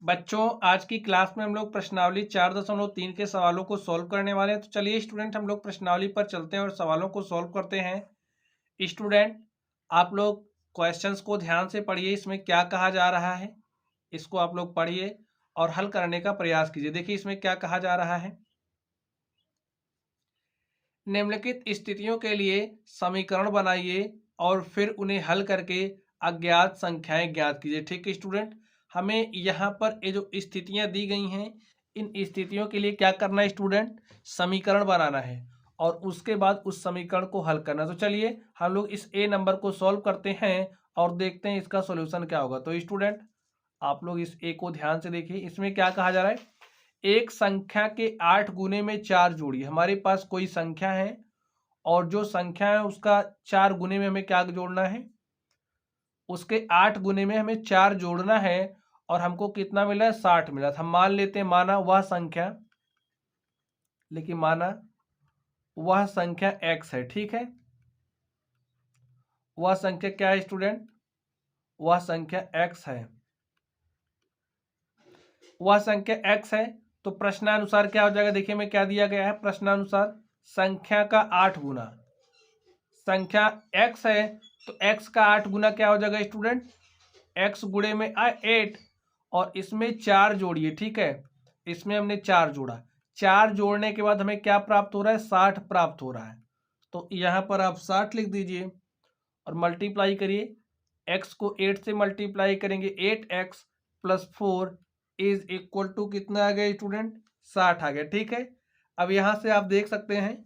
बच्चों आज की क्लास में हम लोग प्रश्नावली 4.3 के सवालों को सॉल्व करने वाले हैं। तो चलिए स्टूडेंट हम लोग प्रश्नावली पर चलते हैं और सवालों को सॉल्व करते हैं। स्टूडेंट आप लोग क्वेश्चंस को ध्यान से पढ़िए, इसमें क्या कहा जा रहा है इसको आप लोग पढ़िए और हल करने का प्रयास कीजिए। देखिए इसमें क्या कहा जा रहा है, निम्नलिखित स्थितियों के लिए समीकरण बनाइए और फिर उन्हें हल करके अज्ञात संख्याएं ज्ञात कीजिए। ठीक है स्टूडेंट, हमें यहाँ पर ये जो स्थितियां दी गई हैं इन स्थितियों के लिए क्या करना है स्टूडेंट, समीकरण बनाना है और उसके बाद उस समीकरण को हल करना। तो चलिए हम लोग इस ए नंबर को सॉल्व करते हैं और देखते हैं इसका सॉल्यूशन क्या होगा। तो स्टूडेंट आप लोग इस ए को ध्यान से देखिए, इसमें क्या कहा जा रहा है, एक संख्या के 8 गुने में 4 जोड़िए। हमारे पास कोई संख्या है और जो संख्या है उसका 4 गुने में हमें क्या जोड़ना है, उसके 8 गुने में हमें 4 जोड़ना है और हमको कितना मिला है, 60 मिला। हम मान लेते हैं, माना वह संख्या, लेकिन माना वह संख्या x है। ठीक है, वह संख्या क्या है स्टूडेंट, वह संख्या x है। वह संख्या x है तो प्रश्नानुसार क्या हो जाएगा, देखिए में क्या दिया गया है, प्रश्नानुसार संख्या का 8 गुना, संख्या x है तो x का 8 गुना क्या हो जाएगा स्टूडेंट, x गुणे में 8 और इसमें 4 जोड़िए। ठीक है, इसमें हमने 4 जोड़ा, 4 जोड़ने के बाद हमें क्या प्राप्त हो रहा है, 60 प्राप्त हो रहा है। तो यहाँ पर आप 60 लिख दीजिए और मल्टीप्लाई करिए, x को 8 से मल्टीप्लाई करेंगे, 8x plus 4 is equal to कितना आ गया स्टूडेंट, 60 आ गया। ठीक है, अब यहाँ से आप देख सकते हैं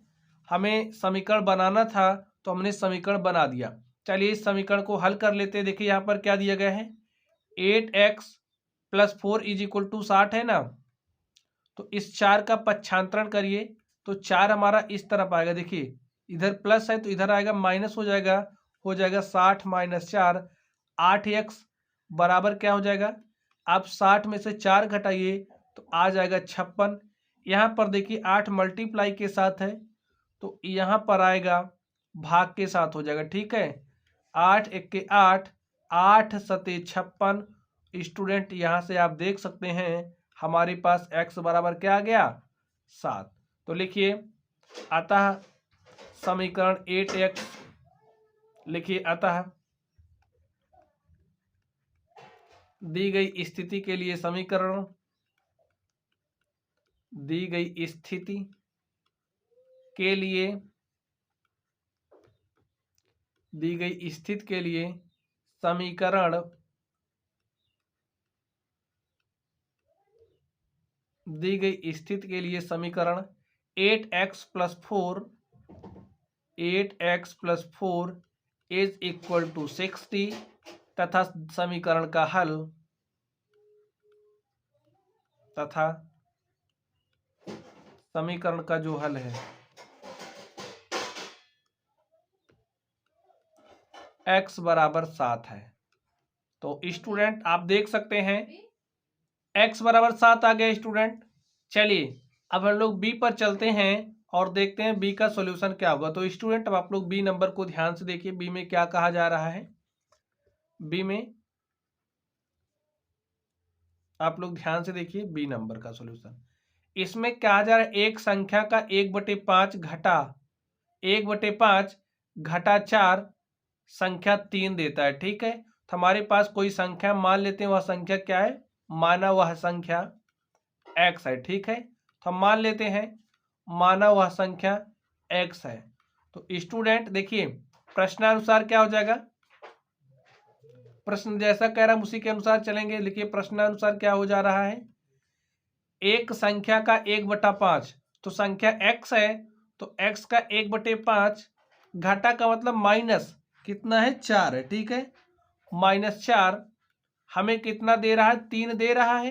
हमें समीकरण बनाना था तो हमने समीकरण बना दिया। चलिए इस समीकरण को हल कर लेते हैं। देखिए यहाँ पर क्या दिया गया है, 8x plus 4 is equal to 60 है ना, तो इस 4 का पक्षांतरण करिए तो 4 हमारा इस तरफ आएगा। देखिए इधर प्लस है तो इधर आएगा माइनस हो जाएगा 60 माइनस 4, 8x बराबर क्या हो जाएगा, आप 60 में से 4 घटाइए तो आ जाएगा 56। यहाँ पर देखिए 8 मल्टीप्लाई के साथ है तो यहाँ पर आएगा भाग के साथ हो जाएगा। ठीक है, 8 एक 8, 8 सते 56। स्टूडेंट यहाँ से आप देख सकते हैं हमारे पास x बराबर क्या आ गया, 7। तो लिखिए अतः समीकरण 8x, लिखिए अतः दी गई स्थिति के लिए समीकरण, दी गई स्थिति के लिए, दी गई स्थिति के लिए समीकरण, दी गई स्थिति के लिए समीकरण 8x plus 4, 8x plus 4 is equal to 60 तथा समीकरण का हल, तथा समीकरण का जो हल है x बराबर 7 है। तो स्टूडेंट आप देख सकते हैं x बराबर 7 आ गया स्टूडेंट। चलिए अब हम लोग b पर चलते हैं और देखते हैं b का सॉल्यूशन क्या होगा। तो स्टूडेंट अब आप लोग b नंबर को ध्यान से देखिए, b में क्या कहा जा रहा है, b में आप लोग ध्यान से देखिए b नंबर का सॉल्यूशन। इसमें क्या जा रहा है, एक संख्या का 1/5 घटा 1/5 घटा 4 संख्या 3 देता है। ठीक है, तो हमारे पास कोई संख्या मान लेते हैं, वह संख्या क्या है, माना वह संख्या x है। ठीक है, तो हम मान लेते हैं माना वह संख्या x है। तो स्टूडेंट देखिए प्रश्नानुसार क्या हो जाएगा, प्रश्न जैसा कह रहा है उसी के अनुसार चलेंगे। लिखिए प्रश्नानुसार क्या हो जा रहा है, एक संख्या का 1/5, तो संख्या x है तो x का 1/5 घटा का मतलब माइनस कितना है, 4 है। ठीक है, -4 हमें कितना दे रहा है, 3 दे रहा है।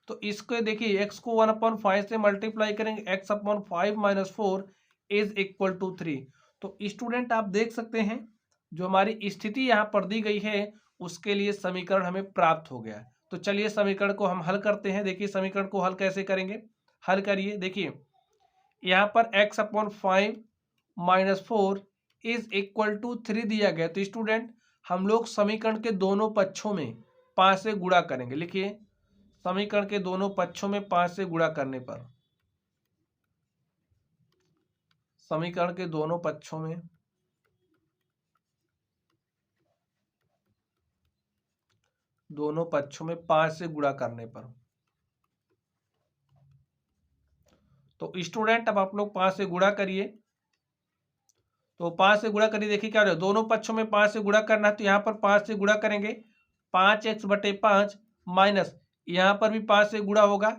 तो इसको देखिए x को 1/5 से मल्टीप्लाई करेंगे, x/5 minus 4 is equal to 3। तो स्टूडेंट आप देख सकते हैं जो हमारी स्थिति यहाँ पर दी गई है उसके लिए समीकरण हमें प्राप्त हो गया। तो चलिए समीकरण को हम हल करते हैं। देखिए समीकरण को हल कैसे करेंगे, हल करिए। देखिए यहाँ पर x/5 minus 4 is equal to 3 दिया गया। तो स्टूडेंट हम लोग समीकरण के दोनों पक्षों में 5 से गुणा करेंगे। लिखिए समीकरण के दोनों पक्षों में 5 से गुणा करने पर, समीकरण के दोनों पक्षों में दोनों पक्षों में 5 से गुणा करने पर। तो स्टूडेंट अब आप लोग 5 से गुणा करिए, तो 5 से गुणा करिए, देखिए क्या हो रहा है, दोनों पक्षों में 5 से गुणा करना है, तो यहाँ पर 5 से गुणा करेंगे, 5x/5 माइनस यहाँ पर भी 5 से गुणा होगा,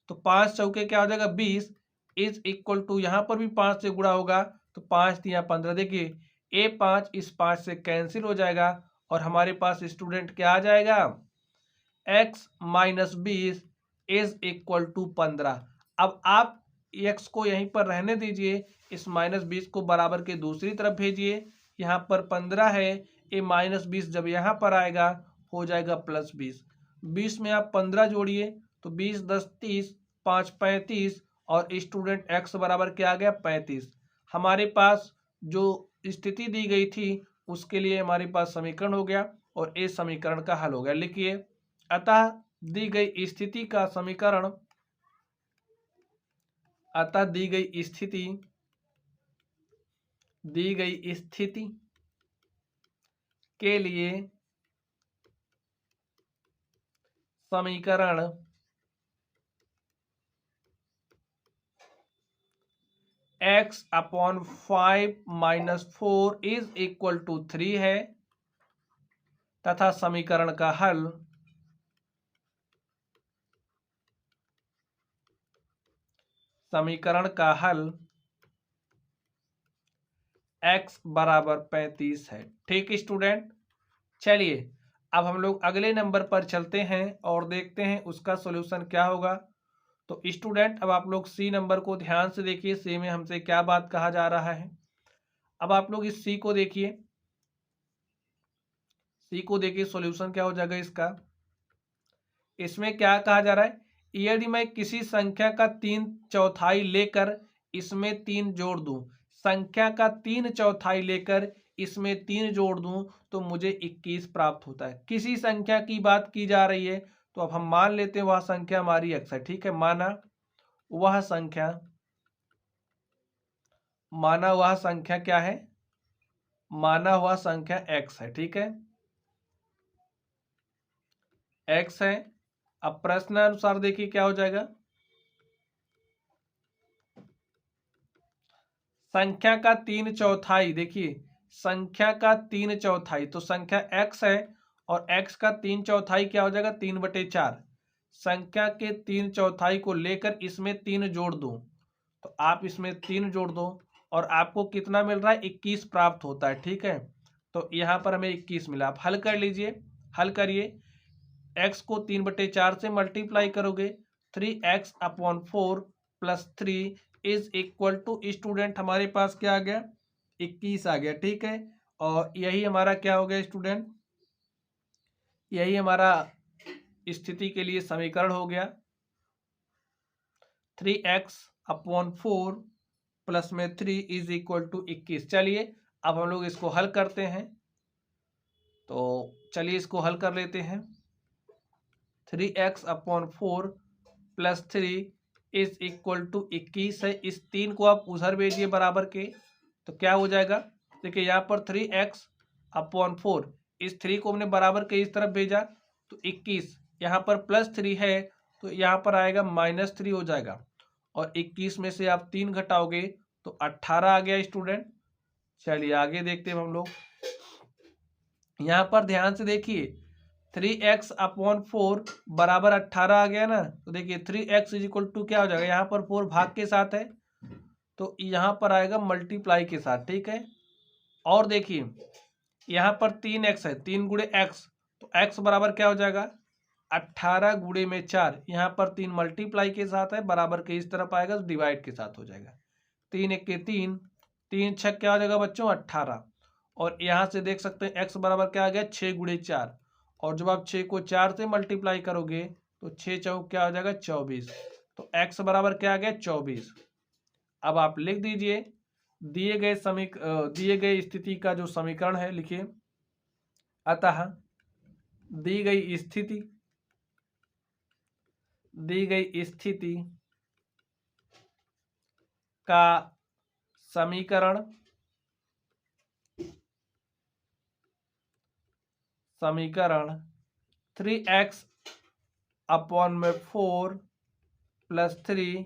तो 5 चौके क्या हो जाएगा 20 इज इक्वल टू यहाँ पर भी 5 से गुणा होगा, तो 5 तिया 15। देखिए ये 5 इस 5 से कैंसिल हो जाएगा और हमारे पास स्टूडेंट क्या आ जाएगा, x - 20 इज इक्वल टू 15। अब आप x को यहीं पर रहने दीजिए, इस -20 को बराबर के दूसरी तरफ भेजिए, यहाँ पर 15 है, ये -20 जब यहाँ पर आएगा हो जाएगा +20। 20 में आप 15 जोड़िए तो 20 10 30 5 35 और स्टूडेंट x बराबर क्या आ गया 35। हमारे पास जो स्थिति दी गई थी उसके लिए हमारे पास समीकरण हो गया और इस समीकरण का हल हो गया। लिखिए, अतः दी गई स्थिति का समीकरण, अतः दी गई स्थिति के लिए समीकरण x/5 - 4 इज इक्वल टू 3 है तथा समीकरण का हल x बराबर 35 है। ठीक स्टूडेंट, चलिए अब हम लोग अगले नंबर पर चलते हैं और देखते हैं उसका सॉल्यूशन क्या होगा। तो स्टूडेंट अब आप लोग सी नंबर को ध्यान से देखिए, सी में हमसे क्या बात कहा जा रहा है। अब आप लोग इस सी को देखिए, सॉल्यूशन क्या हो जाएगा इसका। इसमें क्या कहा जा रहा है, यदि मैं किसी संख्या का 3/4 लेकर इसमें 3 जोड़ दूं, संख्या का 3/4 लेकर इसमें 3 जोड़ दूं तो मुझे 21 प्राप्त होता है। किसी संख्या की बात की जा रही है, तो अब हम मान लेते हैं वह संख्या हमारी x है। ठीक है, माना वह संख्या क्या है, माना हुआ संख्या x है। ठीक है, x है। अब प्रश्नानुसार देखिए क्या हो जाएगा, संख्या का 3/4, देखिए संख्या का 3/4, तो संख्या x है और x का 3/4 क्या हो जाएगा 3/4। संख्या के 3/4 को लेकर इसमें 3 जोड़ दूं, तो आप इसमें 3 जोड़ दो और आपको कितना मिल रहा है 21 प्राप्त होता है। ठीक है, तो यहाँ पर हमें 21 मिला। आप हल कर लीजिए, हल करिए, x को 3/4 से मल्टीप्लाई करोगे 3x/4 + 3 is equal to student हमारे पास क्या आ गया 21 आ गया। ठीक है, और यही हमारा क्या हो गया स्टूडेंट, यही हमारा स्थिति के लिए समीकरण हो गया, 3x/4 प्लस में 3 इज इक्वल टू 21। चलिए अब हम लोग इसको हल करते हैं, तो चलिए इसको हल कर लेते हैं। 3x/4 + 3 इज इक्वल टू 21 है। इस 3 को आप उधर भेजिए बराबर के, तो क्या हो जाएगा, देखिए यहाँ पर 3x/4, इस 3 को हमने बराबर के इस तरफ भेजा तो 21, यहाँ पर +3 है तो यहाँ पर आएगा -3 हो जाएगा, और 21 में से आप 3 घटाओगे तो 18 आ गया स्टूडेंट। चलिए आगे देखते हैं हम लोग, यहाँ पर ध्यान से देखिए 3x/4 बराबर 18 आ गया ना, तो देखिए 3x इज इक्वल टू क्या हो जाएगा, यहाँ पर 4 भाग के साथ है तो यहाँ पर आएगा मल्टीप्लाई के साथ। ठीक है, और देखिए यहाँ पर 3x है, 3 गुणे x, तो x बराबर क्या हो जाएगा 18 गुणे में 4, यहाँ पर 3 मल्टीप्लाई के साथ है, बराबर के इस तरफ आएगा तो डिवाइड के साथ हो जाएगा, 3 1 के 3, 3 6 क्या हो जाएगा बच्चों 18, और यहाँ से देख सकते हैं x बराबर क्या आ गया 6 गुणे 4, और जब आप 6 को 4 से मल्टीप्लाई करोगे तो 6 चौक क्या हो जाएगा 24, तो x बराबर क्या आ गया 24। अब आप लिख दीजिए दिए गए स्थिति का जो समीकरण है, लिखिए, अतः दी गई स्थिति दी गई स्थिति का समीकरण 3x अपॉन में 4 प्लस 3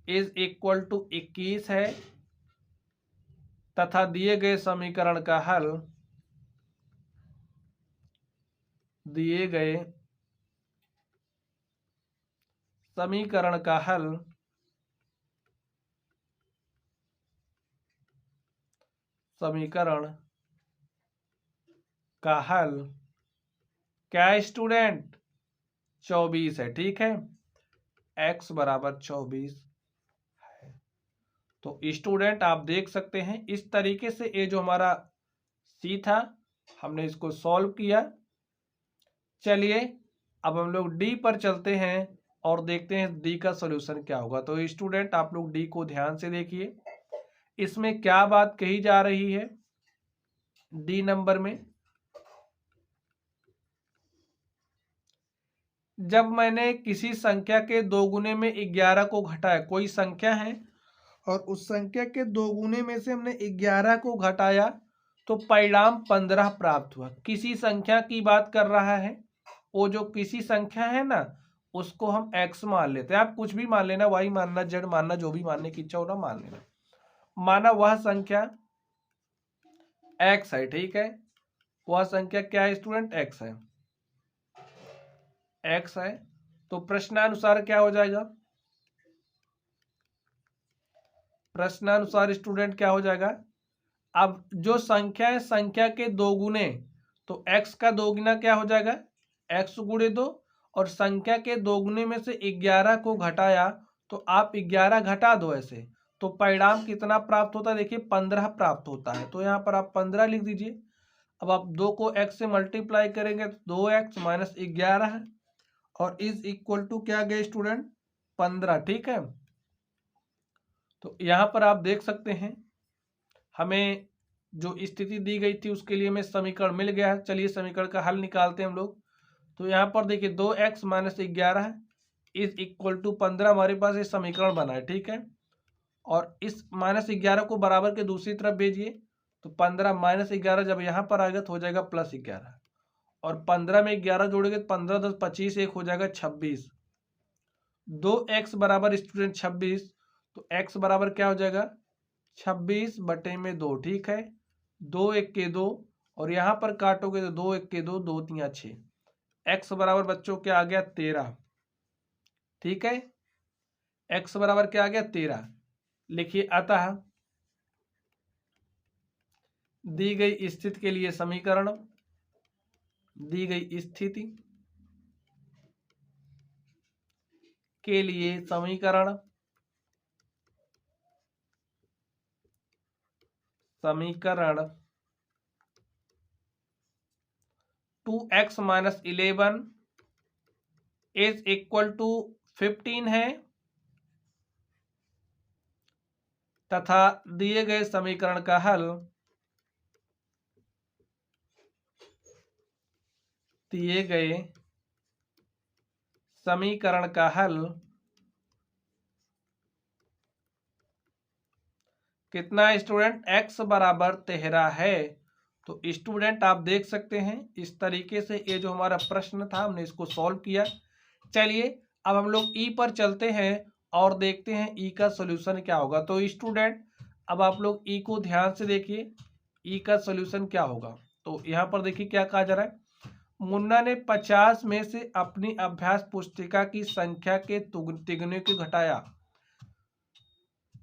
इज इक्वल टू 21 है तथा दिए गए समीकरण का हल क्या है स्टूडेंट? 24 है। ठीक है, x बराबर 24 है। तो स्टूडेंट आप देख सकते हैं इस तरीके से ये जो हमारा सी था हमने इसको सॉल्व किया। चलिए अब हम लोग डी पर चलते हैं और देखते हैं डी का सॉल्यूशन क्या होगा। तो स्टूडेंट आप लोग डी को ध्यान से देखिए, इसमें क्या बात कही जा रही है। डी नंबर में जब मैंने किसी संख्या के 2 गुने में 11 को घटाया, कोई संख्या है और उस संख्या के 2 गुने में से हमने 11 को घटाया तो परिणाम 15 प्राप्त हुआ। किसी संख्या की बात कर रहा है, वो जो किसी संख्या है ना उसको हम x मान लेते हैं। आप कुछ भी मान लेना, y मानना, z मानना, जो भी मानने की इच्छा हो ना मान लेना। माना वह संख्या x है। ठीक है, वह संख्या क्या है स्टूडेंट? x है। x है तो प्रश्नानुसार क्या हो जाएगा? प्रश्नानुसार स्टूडेंट क्या हो जाएगा? अब जो संख्या है संख्या के 2 गुने, तो x का 2 गुना क्या हो जाएगा? x गुणे 2, और संख्या के 2 गुने में से 11 को घटाया तो आप 11 घटा दो ऐसे, तो परिणाम कितना प्राप्त होता है? देखिए 15 प्राप्त होता है। तो यहाँ पर आप 15 लिख दीजिए। अब आप 2 को x से मल्टीप्लाई करेंगे तो 2x माइनस 11 है और इज इक्वल टू क्या गए स्टूडेंट? 15। ठीक है, तो यहाँ पर आप देख सकते हैं हमें जो स्थिति दी गई थी उसके लिए हमें समीकरण मिल गया है। चलिए समीकरण का हल निकालते हैं हम लोग। तो यहाँ पर देखिए 2x minus 11 is equal to 15 हमारे पास ये समीकरण बना है। ठीक है, और इस माइनस 11 को बराबर के दूसरी तरफ भेजिए तो 15 माइनस 11 जब यहाँ पर आएगा तो हो जाएगा प्लस 11, और 15 में 11 जोड़ेंगे तो 15 10 25, एक हो जाएगा 26। 2x बराबर स्टूडेंट 26, तो x बराबर क्या हो जाएगा? 26 बटे में 2। ठीक है, 2 1 के 2, और यहाँ पर काटोगे तो 2 1 के 2, 2 3 6। x बराबर बच्चों क्या आ गया? 13। ठीक है, x बराबर क्या आ गया? 13। लिखिए अतः दी गई स्थिति के लिए समीकरण, दी गई स्थिति के लिए समीकरण 2x minus 11 is equal to 15 है तथा दिए गए समीकरण का हल, दिए गए समीकरण का हल कितना है स्टूडेंट? x बराबर 13 है। तो स्टूडेंट आप देख सकते हैं इस तरीके से ये जो हमारा प्रश्न था हमने इसको सॉल्व किया। चलिए अब हम लोग ई पर चलते हैं और देखते हैं ई का सॉल्यूशन क्या होगा। तो स्टूडेंट अब आप लोग ई को ध्यान से देखिए, ई का सॉल्यूशन क्या होगा। तो यहाँ पर देखिए क्या कहा जा रहा है। मुन्ना ने 50 में से अपनी अभ्यास पुस्तिका की संख्या के तिगुने को घटाया।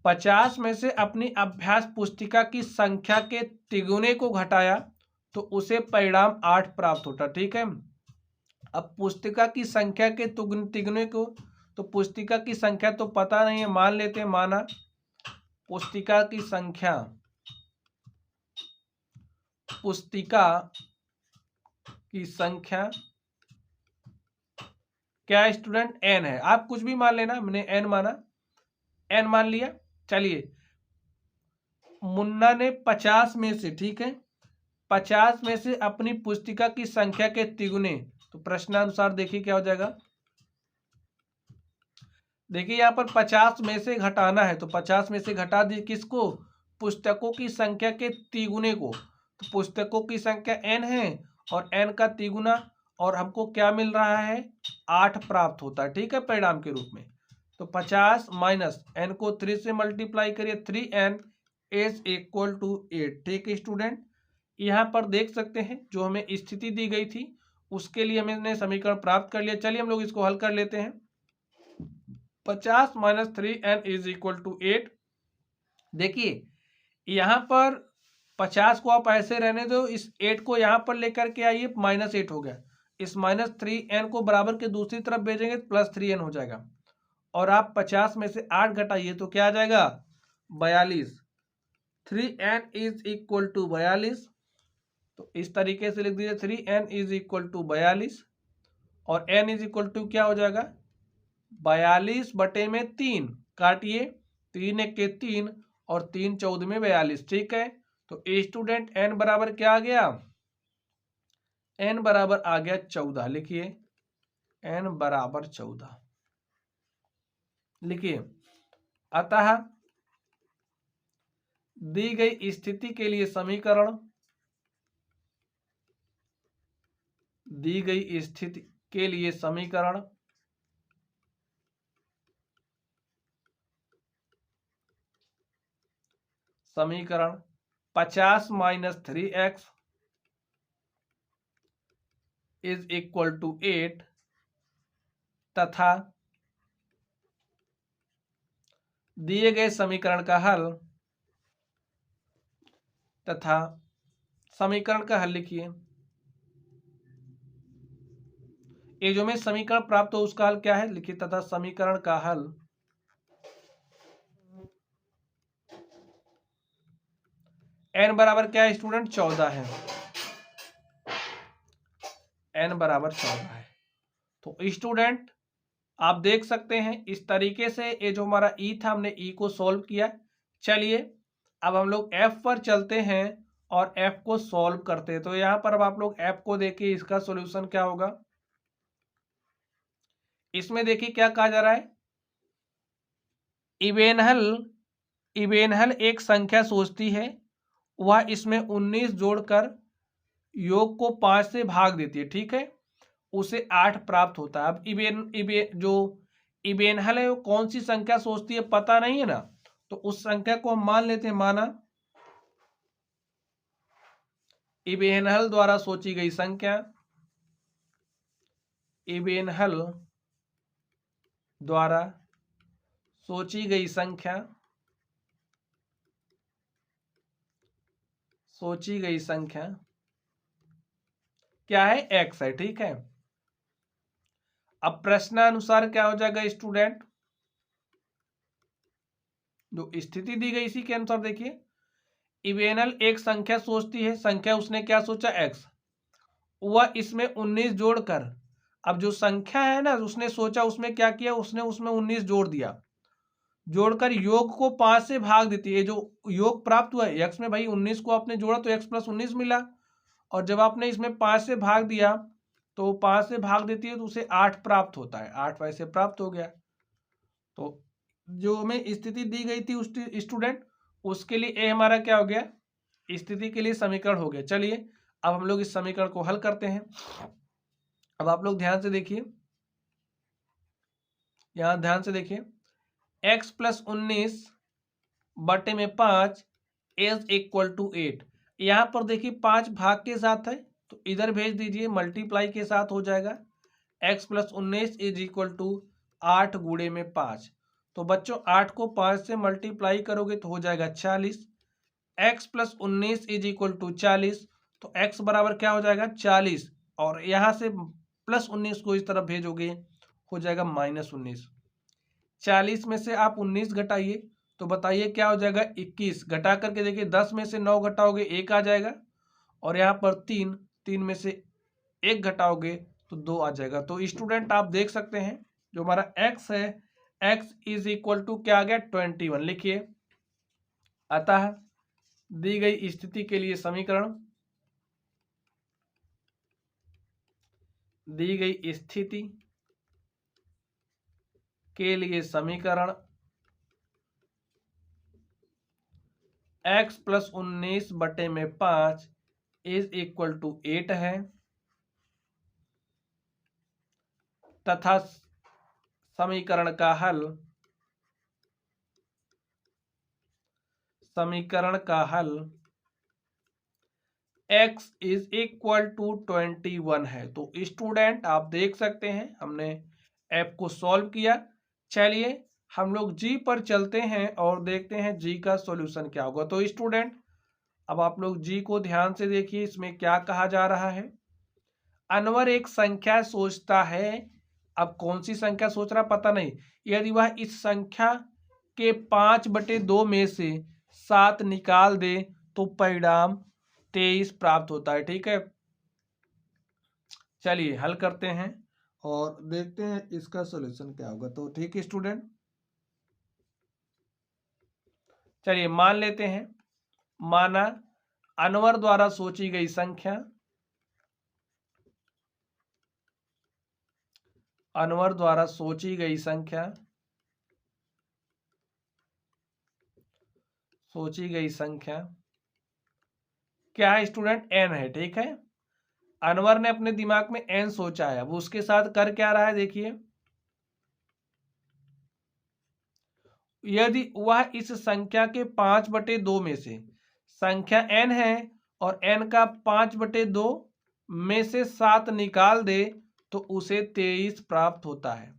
50 में से अपनी अभ्यास पुस्तिका की संख्या के तिगुने को घटाया तो उसे परिणाम 8 प्राप्त होता। ठीक है, अब पुस्तिका की संख्या के तिगुने को, तो पुस्तिका की संख्या तो पता नहीं है, मान लेते हैं, माना पुस्तिका की संख्या, पुस्तिका की संख्या क्या स्टूडेंट? n है। आप कुछ भी मान लेना, हमने n माना, n मान लिया। चलिए मुन्ना ने 50 में से, ठीक है, 50 में से अपनी पुस्तिका की संख्या के तिगुने, तो प्रश्नानुसार देखिए क्या हो जाएगा। देखिए यहाँ पर 50 में से घटाना है, तो 50 में से घटा दी किसको, पुस्तकों की संख्या के तिगुने को। तो पुस्तकों की संख्या n है और n का तिगुना, और हमको क्या मिल रहा है, 8 प्राप्त होता है, ठीक है, परिणाम के रूप में। तो 50 माइनस n को 3 से मल्टीप्लाई करिए, 3n इज इक्वल टू 8। ठीक है स्टूडेंट, यहाँ पर देख सकते हैं जो हमें स्थिति दी गई थी उसके लिए हमने समीकरण प्राप्त कर लिया। चलिए हम लोग इसको हल कर लेते हैं। 50 minus 3n is equal to 8। देखिए यहाँ पर 50 को आप ऐसे रहने दो, इस 8 को यहाँ पर लेकर के आइए, -8 हो गया। इस -3n को बराबर के दूसरी तरफ भेजेंगे तो +3n हो जाएगा। और आप 50 में से 8 घटाइए तो क्या आ जाएगा, 42। 3n is equal to 42। तो इस तरीके से लिख दीजिए 3n इज इक्वल टू 42, और n इज इक्वल टू क्या हो जाएगा, 42/3। काटिए, 3 1 के 3 और 3 14 में 42। ठीक है, तो स्टूडेंट n बराबर क्या आ गया, n बराबर आ गया 14। लिखिए n बराबर 14 लिखिए। अतः दी गई स्थिति के लिए समीकरण, दी गई स्थिति के लिए समीकरण समीकरण 50 minus 3x is equal to 8 तथा दिए गए समीकरण का हल, तथा समीकरण का हल लिखिए। ये जो में समीकरण प्राप्त हो उसका हल क्या है, लिखिए तथा समीकरण का हल n बराबर क्या है स्टूडेंट, 14 है। n बराबर 14 है। तो स्टूडेंट आप देख सकते हैं इस तरीके से ये जो हमारा e था हमने e को सॉल्व किया। चलिए अब हम लोग f पर चलते हैं और f को सॉल्व करते हैं। तो यहाँ पर अब आप लोग f को देखिए, इसका सॉल्यूशन क्या होगा। इसमें देखिए क्या कहा जा रहा है, इबेनहल एक संख्या सोचती है, वह इसमें 19 जोड़कर योग को 5 से भाग देती है, ठीक है, उसे 8 प्राप्त होता है। अब जो इबेनहल है वो कौन सी संख्या सोचती है पता नहीं है ना, तो उस संख्या को हम मान लेते हैं, माना इबेनहल द्वारा सोची गई संख्या, इबेनहल द्वारा सोची गई संख्या, सोची गई संख्या क्या है, x है, ठीक है। अब प्रश्नानुसार क्या हो जाएगा स्टूडेंट, जो स्थिति दी गई इसी के अनुसार देखिए, इबेनल एक संख्या सोचती है, संख्या उसने क्या सोचा, x, वह इसमें 19 जोड़कर, अब जो संख्या है ना उसने सोचा उसमें क्या किया, उसने उसमें 19 जोड़ दिया, जोड़कर योग को 5 से भाग देती है। जो योग प्राप्त हुआ है x में, भाई 19 को आपने जोड़ा तो x + 19 मिला, और जब आपने इसमें 5 से भाग दिया तो 5 से भाग देती है तो उसे 8 प्राप्त होता है, 8 वैसे प्राप्त हो गया। तो जो हमें स्थिति दी गई थी उस स्टूडेंट, उसके लिए ए हमारा क्या हो गया, स्थिति के लिए समीकरण हो गया। चलिए अब हम लोग इस समीकरण को हल करते हैं। अब आप लोग ध्यान से देखिए, यहां ध्यान से देखिए, x + 19/5 इज इक्वल टू 8। यहां पर देखिए 5 भाग के साथ है तो इधर भेज दीजिए, मल्टीप्लाई के साथ हो जाएगा। x + 19 इज इक्वल टू 8 गुणे में 5। तो बच्चों 8 को 5 से मल्टीप्लाई करोगे तो हो जाएगा 40। x + 19 इज इक्वल टू 40, तो x बराबर क्या हो जाएगा, 40, और यहाँ से +19 को इस तरफ भेजोगे हो जाएगा -19। 40 में से आप 19 घटाइए तो बताइए क्या हो जाएगा, 21। घटा करके देखिए 10 में से 9 घटाओगे 1 आ जाएगा, और यहाँ पर 3 में से 1 घटाओगे तो 2 आ जाएगा। तो स्टूडेंट आप देख सकते हैं जो हमारा x है, x इज इक्वल टू क्या आ गया, 21। लिखिए अतः दी गई स्थिति के लिए समीकरण, दी गई स्थिति के लिए समीकरण x plus 19/5 is equal to 8 है, तथा समीकरण का हल x इज इक्वल टू 21 है। तो स्टूडेंट आप देख सकते हैं हमने f को सॉल्व किया। चलिए हम लोग g पर चलते हैं और देखते हैं g का सॉल्यूशन क्या होगा। तो स्टूडेंट अब आप लोग g को ध्यान से देखिए, इसमें क्या कहा जा रहा है। अनवर एक संख्या सोचता है। अब कौन सी संख्या सोच रहा पता नहीं। यदि वह इस संख्या के 5/2 में से 7 निकाल दे तो परिणाम 23 प्राप्त होता है। ठीक है, चलिए हल करते हैं और देखते हैं इसका सॉल्यूशन क्या होगा। तो ठीक है स्टूडेंट, चलिए मान लेते हैं, माना अनवर द्वारा सोची गई संख्या, अनवर द्वारा सोची गई संख्या क्या है स्टूडेंट, n है। ठीक है, अनवर ने अपने दिमाग में n सोचा है। अब उसके साथ कर क्या रहा है देखिए, यदि वह इस संख्या के 5/2 में से, संख्या n है और n का 5/2 में से 7 निकाल दे तो उसे 23 प्राप्त होता है।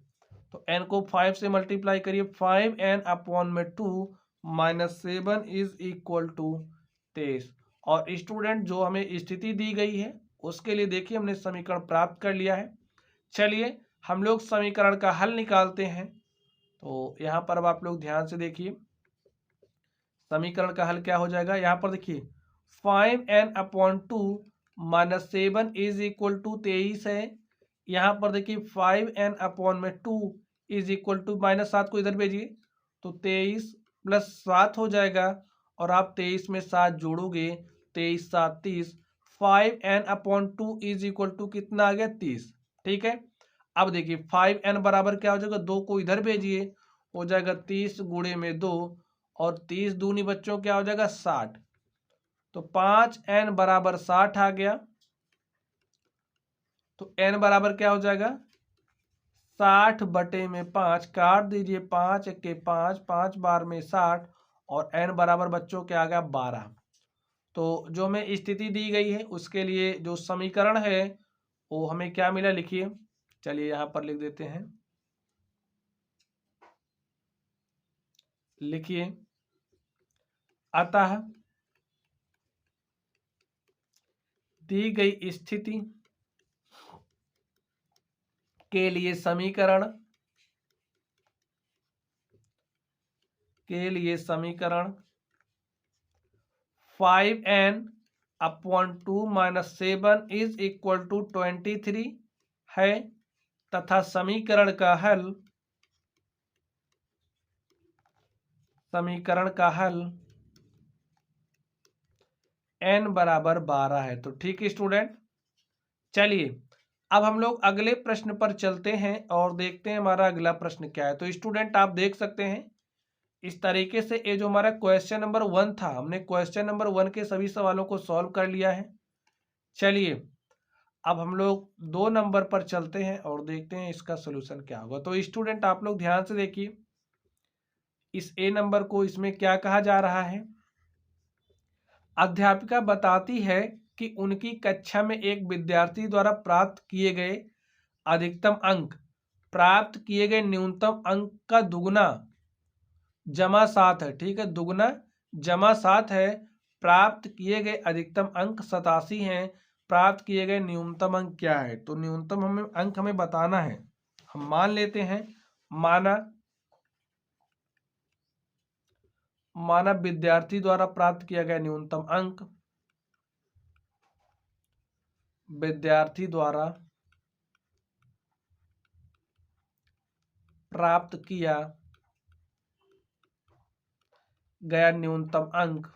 तो n को 5 से मल्टीप्लाई करिए, 5n/2 - 7 इज इक्वल टू 23। और स्टूडेंट जो हमें स्थिति दी गई है उसके लिए देखिए हमने समीकरण प्राप्त कर लिया है। चलिए हम लोग समीकरण का हल निकालते हैं। तो यहाँ पर अब आप लोग ध्यान से देखिए समीकरण का हल क्या हो जाएगा। यहाँ पर देखिए 5n/2 - 7 इज इक्वल टू 23 है। यहाँ पर देखिए 5n/2 इज इक्वल टू -7 को इधर भेजिए तो 23 + 7 हो जाएगा, और आप 23 में 7 जोड़ोगे 23 7 30, 5n/2 इज इक्वल टू कितना आ गया 30। ठीक है, अब देखिए 5n बराबर क्या हो जाएगा, 2 को इधर भेजिए हो जाएगा 30 गुणे में 2, और 30 दूनी बच्चों क्या हो जाएगा 60। तो 5n बराबर 60 आ गया। तो n बराबर क्या हो जाएगा 60/5, काट दीजिए 5 के 5, 5 बार में 60, और n बराबर बच्चों क्या आ गया 12। तो जो हमें स्थिति दी गई है उसके लिए जो समीकरण है वो हमें क्या मिला लिखिए। चलिए यहाँ पर लिख देते हैं, लिखिए अतः दी गई स्थिति के लिए समीकरण 5n/2 - 7 इज इक्वल टू 23 है, तथा समीकरण का हल n बराबर 12 है। तो ठीक है स्टूडेंट, चलिए अब हम लोग अगले प्रश्न पर चलते हैं और देखते हैं हमारा अगला प्रश्न क्या है। तो स्टूडेंट आप देख सकते हैं इस तरीके से ये जो हमारा क्वेश्चन नंबर 1 था, हमने क्वेश्चन नंबर 1 के सभी सवालों को सॉल्व कर लिया है। चलिए अब हम लोग 2 नंबर पर चलते हैं और देखते हैं इसका सलूशन क्या होगा। तो स्टूडेंट आप लोग ध्यान से देखिए इस ए नंबर को, इसमें क्या कहा जा रहा है। अध्यापिका बताती है कि उनकी कक्षा में एक विद्यार्थी द्वारा प्राप्त किए गए अधिकतम अंक प्राप्त किए गए न्यूनतम अंक का दुगुना जमा 7 है। ठीक है, दुगुना जमा 7 है। प्राप्त किए गए अधिकतम अंक 87 हैं। प्राप्त किए गए न्यूनतम अंक क्या है। तो न्यूनतम अंक हमें बताना है। हम मान लेते हैं, माना विद्यार्थी द्वारा प्राप्त किया गया न्यूनतम अंक, विद्यार्थी द्वारा प्राप्त किया गया न्यूनतम अंक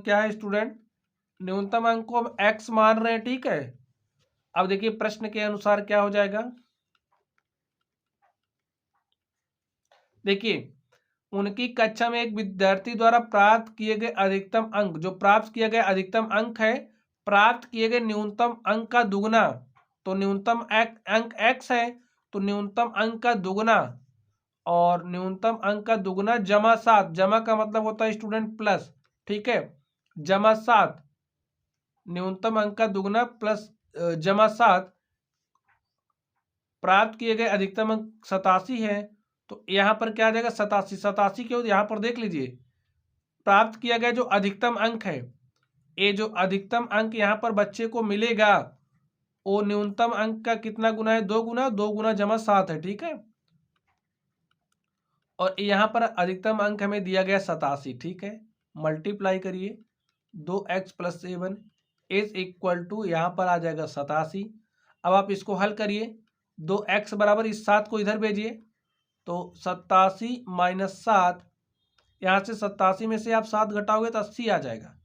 क्या है स्टूडेंट, न्यूनतम अंक को हम x मान रहे हैं। ठीक है, अब देखिए प्रश्न के अनुसार क्या हो जाएगा, देखिए उनकी कक्षा में एक विद्यार्थी द्वारा प्राप्त किए गए अधिकतम अंक, जो प्राप्त किया गया अधिकतम अंक है, प्राप्त किए गए न्यूनतम अंक का दुगना, तो न्यूनतम अंक x है, तो न्यूनतम अंक का दुगना, और न्यूनतम अंक का दुगना जमा 7, जमा का मतलब होता है स्टूडेंट प्लस, ठीक है, जमा 7, न्यूनतम अंक का दुगना प्लस जमा 7, प्राप्त किए गए अधिकतम अंक 87 है, तो यहाँ पर क्या आ जाएगा 87, 87 क्यों, यहाँ पर देख लीजिए प्राप्त किया गया जो अधिकतम अंक है, ये जो अधिकतम अंक यहाँ पर बच्चे को मिलेगा वो न्यूनतम अंक का कितना गुना है, 2 गुना, 2 गुना जमा 7 है, ठीक है, और यहाँ पर अधिकतम अंक हमें दिया गया 87, ठीक है, मल्टीप्लाई करिए 2x + 7 इज इक्वल टू, यहाँ पर आ जाएगा 87। अब आप इसको हल करिए, 2x बराबर इस 7 को इधर भेजिए, तो 87 - 7, यहाँ से 87 में से आप 7 घटाओगे तो 80 आ जाएगा,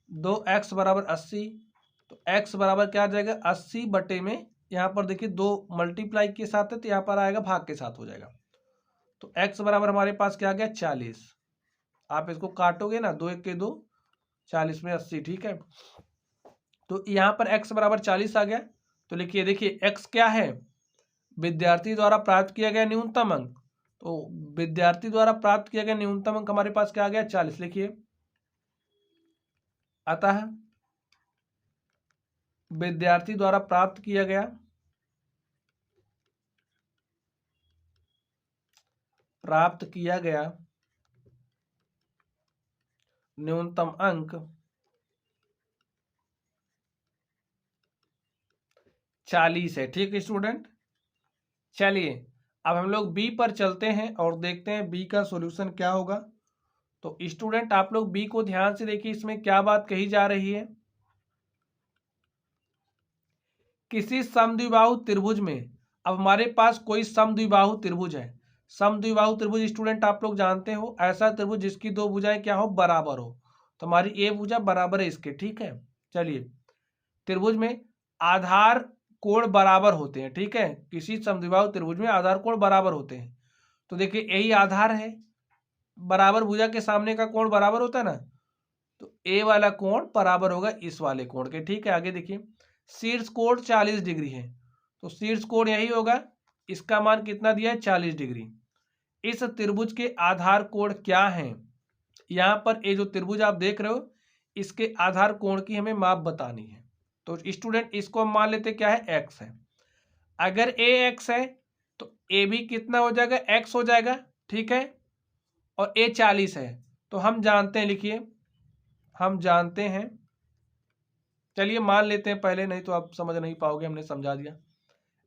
2x बराबर 80, तो x बराबर क्या आ जाएगा 80 बटे में, यहाँ पर देखिए 2 मल्टीप्लाई के साथ है तो यहाँ पर आएगा भाग के साथ हो जाएगा, तो x बराबर हमारे पास क्या आ गया 40, आप इसको काटोगे ना, 2 × 1 = 2, 40 में 80, ठीक है, तो यहाँ पर x बराबर 40 आ गया, तो लिखिए, देखिए x क्या है, विद्यार्थी द्वारा प्राप्त किया गया न्यूनतम अंक, तो विद्यार्थी द्वारा प्राप्त किया गया न्यूनतम अंक हमारे पास क्या आ गया 40, लिखिए, अतः विद्यार्थी द्वारा प्राप्त किया गया न्यूनतम अंक 40 है, ठीक है स्टूडेंट। चलिए अब हम लोग बी पर चलते हैं और देखते हैं बी का सॉल्यूशन क्या होगा। तो स्टूडेंट आप लोग बी को ध्यान से देखिए, इसमें क्या बात कही जा रही है। किसी समद्विबाहु त्रिभुज में, अब हमारे पास कोई समद्विबाहु त्रिभुज है, समद्विबाहु त्रिभुज स्टूडेंट आप लोग जानते हो, ऐसा त्रिभुज जिसकी दो भुजाएं क्या हो, बराबर हो, तो हमारी ए भुजा बराबर है इसके, ठीक है। चलिए त्रिभुज में आधार कोण बराबर होते हैं, ठीक है, किसी समद्विबाहु त्रिभुज में आधार कोण बराबर होते हैं, तो देखिए यही आधार है, बराबर भुजा के सामने का कोण बराबर होता है ना, तो ए वाला कोण बराबर होगा इस वाले कोण के, ठीक है। आगे देखिए शीर्ष कोण 40 डिग्री है, तो शीर्ष कोण यही होगा, इसका मान कितना दिया है 40 डिग्री। इस त्रिभुज के आधार कोण क्या हैं, यहाँ पर ये जो त्रिभुज आप देख रहे हो इसके आधार कोण की हमें माप बतानी है, तो स्टूडेंट इसको हम मान लेते क्या है x है, अगर ए x है तो ए भी कितना हो जाएगा x हो जाएगा, ठीक है, और ए 40 है, तो हम जानते हैं, लिखिए हम जानते हैं, चलिए मान लेते हैं पहले, नहीं तो आप समझ नहीं पाओगे, हमने समझा दिया।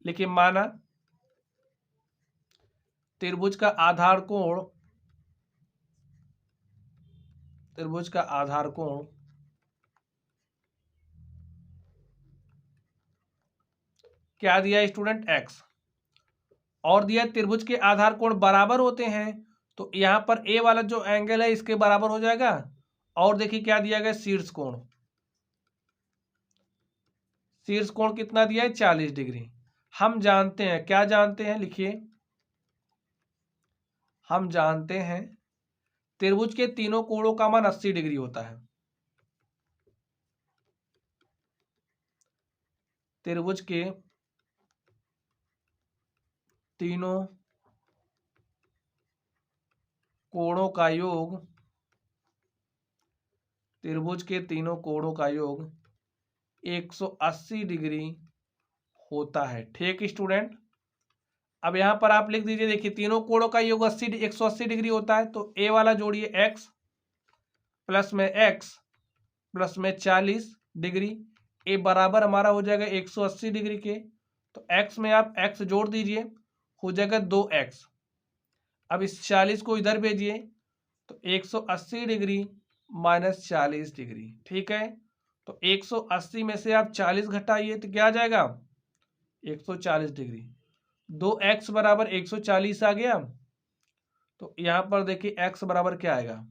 लिखिए माना त्रिभुज का आधार कोण, त्रिभुज का आधार कोण क्या दिया स्टूडेंट x, और दिया त्रिभुज के आधार कोण बराबर होते हैं, तो यहाँ पर ए वाला जो एंगल है इसके बराबर हो जाएगा, और देखिए क्या दिया गया शीर्ष कोण, शीर्ष कोण कितना दिया है 40 डिग्री। हम जानते हैं, क्या जानते हैं, लिखिए हम जानते हैं त्रिभुज के तीनों कोणों का मान 80 डिग्री होता है, त्रिभुज के तीनों कोणों का योग, त्रिभुज के तीनों कोणों का योग 180 डिग्री होता है, ठीक स्टूडेंट। अब यहां पर आप लिख दीजिए, देखिए तीनों कोणों का योग 180 डिग्री होता है, तो ए वाला जोड़िए x प्लस में x प्लस में 40 डिग्री, ए बराबर हमारा हो जाएगा 180 डिग्री के, तो x में आप x जोड़ दीजिए, हो जाएगा 2x। अब इस 40 को इधर भेजिए, तो 180 डिग्री माइनस 40 डिग्री, ठीक है, तो 180 में से आप 40 घटाइए तो क्या आ जाएगा 140 डिग्री, 2x बराबर 140 आ गया, तो यहां पर देखिए x बराबर क्या आएगा,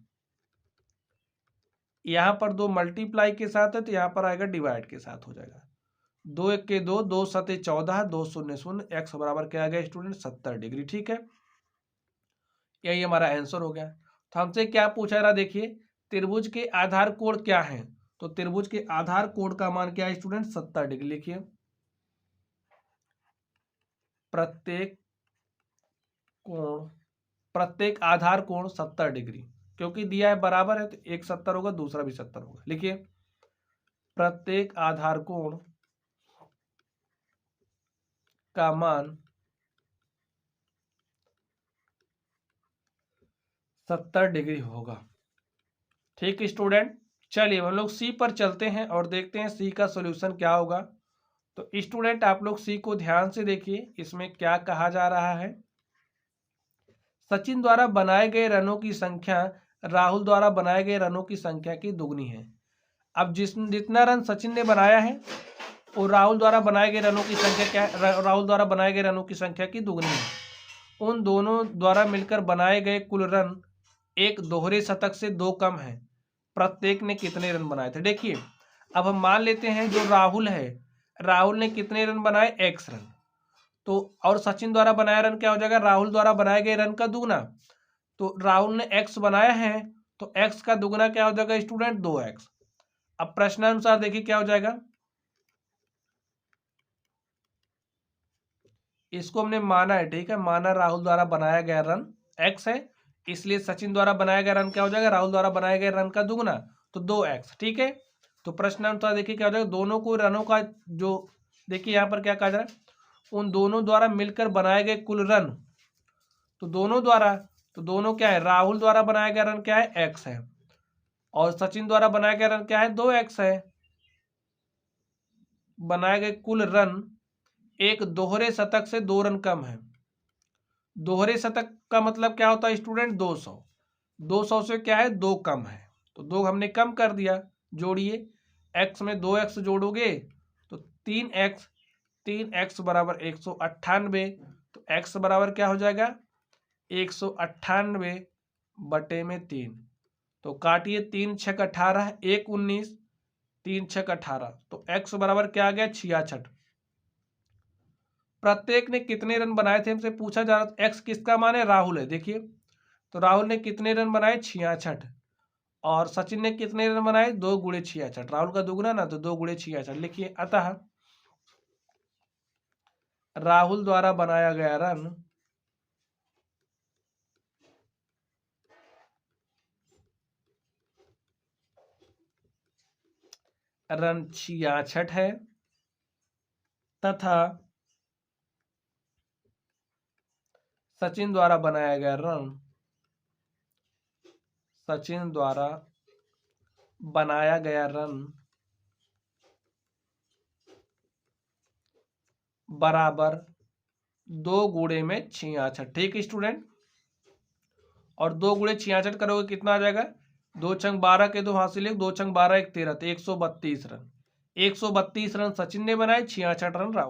यहां पर 2 मल्टीप्लाई के साथ है तो यहां पर आएगा डिवाइड के साथ हो जाएगा, 2 1 के 2, 2 7 14, 2 0 0, एक्स बराबर क्या आ गया स्टूडेंट 70 डिग्री। ठीक है, यही हमारा आंसर हो गया। तो हमसे क्या पूछा रहा, देखिए त्रिभुज के आधार कोण क्या है, तो त्रिभुज के आधार कोण का मान क्या है स्टूडेंट 70 डिग्री। लिखिए प्रत्येक आधार कोण 70 डिग्री, क्योंकि दिया है बराबर है तो एक 70 होगा, दूसरा भी 70 होगा। लिखिए प्रत्येक आधार कोण का मान 70 डिग्री होगा। ठीक स्टूडेंट, चलिए हम लोग सी पर चलते हैं और देखते हैं सी का सॉल्यूशन क्या होगा। तो स्टूडेंट आप लोग सी को ध्यान से देखिए, इसमें क्या कहा जा रहा है। सचिन द्वारा बनाए गए रनों की संख्या राहुल द्वारा बनाए गए रनों की संख्या की दुगनी है। अब जितना रन सचिन ने बनाया है और राहुल द्वारा बनाए गए रनों की संख्या क्या है, राहुल द्वारा बनाए गए रनों की संख्या की दुगनी है। उन दोनों द्वारा मिलकर बनाए गए कुल रन एक दोहरे शतक से 2 कम है। प्रत्येक ने कितने रन बनाए थे। देखिए अब हम मान लेते हैं जो राहुल है, राहुल ने कितने रन बनाए, x रन। तो और सचिन द्वारा बनाया रन क्या हो जाएगा, राहुल द्वारा बनाए गए रन का दुगना। तो राहुल ने x बनाया है तो x का दुगना क्या हो जाएगा स्टूडेंट 2x। अब प्रश्नानुसार देखिए क्या हो जाएगा, इसको हमने माना है, ठीक है, माना राहुल द्वारा बनाया गया रन x है, इसलिए सचिन द्वारा बनाया गया रन क्या हो जाएगा, राहुल द्वारा बनाए गए रन का दुगना, तो 2x। ठीक है, तो प्रश्नानुसार देखिए क्या हो जाएगा, दोनों को रनों का जो देखिए यहाँ पर क्या कहा जा रहा है, उन दोनों द्वारा मिलकर बनाए गए कुल रन। तो दोनों क्या है, राहुल द्वारा बनाया गया रन क्या है x है, और सचिन द्वारा बनाया गया रन क्या है 2x है। बनाए गए कुल रन एक दोहरे शतक से 2 रन कम है। दोहरे शतक का मतलब क्या होता है स्टूडेंट, 200। 200 से क्या है 2 कम है, तो 2 हमने कम कर दिया। जोड़िए x में 2x जोड़ोगे तो 3x बराबर 198। तो x बराबर क्या हो जाएगा 198 बटे में 3। तो काटिए 3 छक 18, 1 19, 3 छक 18, तो x बराबर क्या आ गया 66। प्रत्येक ने कितने रन बनाए थे हमसे पूछा जा रहा। x किसका मान है, राहुल है। देखिए तो राहुल ने कितने रन बनाए 66, और सचिन ने कितने रन बनाए 2 गुणे 66, राहुल का दुगुना ना, तो 2 गुणे 66। लिखिए अतः राहुल द्वारा बनाया गया रन 66 है, तथा सचिन द्वारा बनाया गया रन बराबर 2 गुणे में 66। ठीक है स्टूडेंट, और 2 गुणे 66 करोगे कितना आ जाएगा, 2 छंग 12 के 2 हासिल 2 छंग 12 1 13, तो 132 रन। 132 रन सचिन ने बनाए, 66 रन राहुल।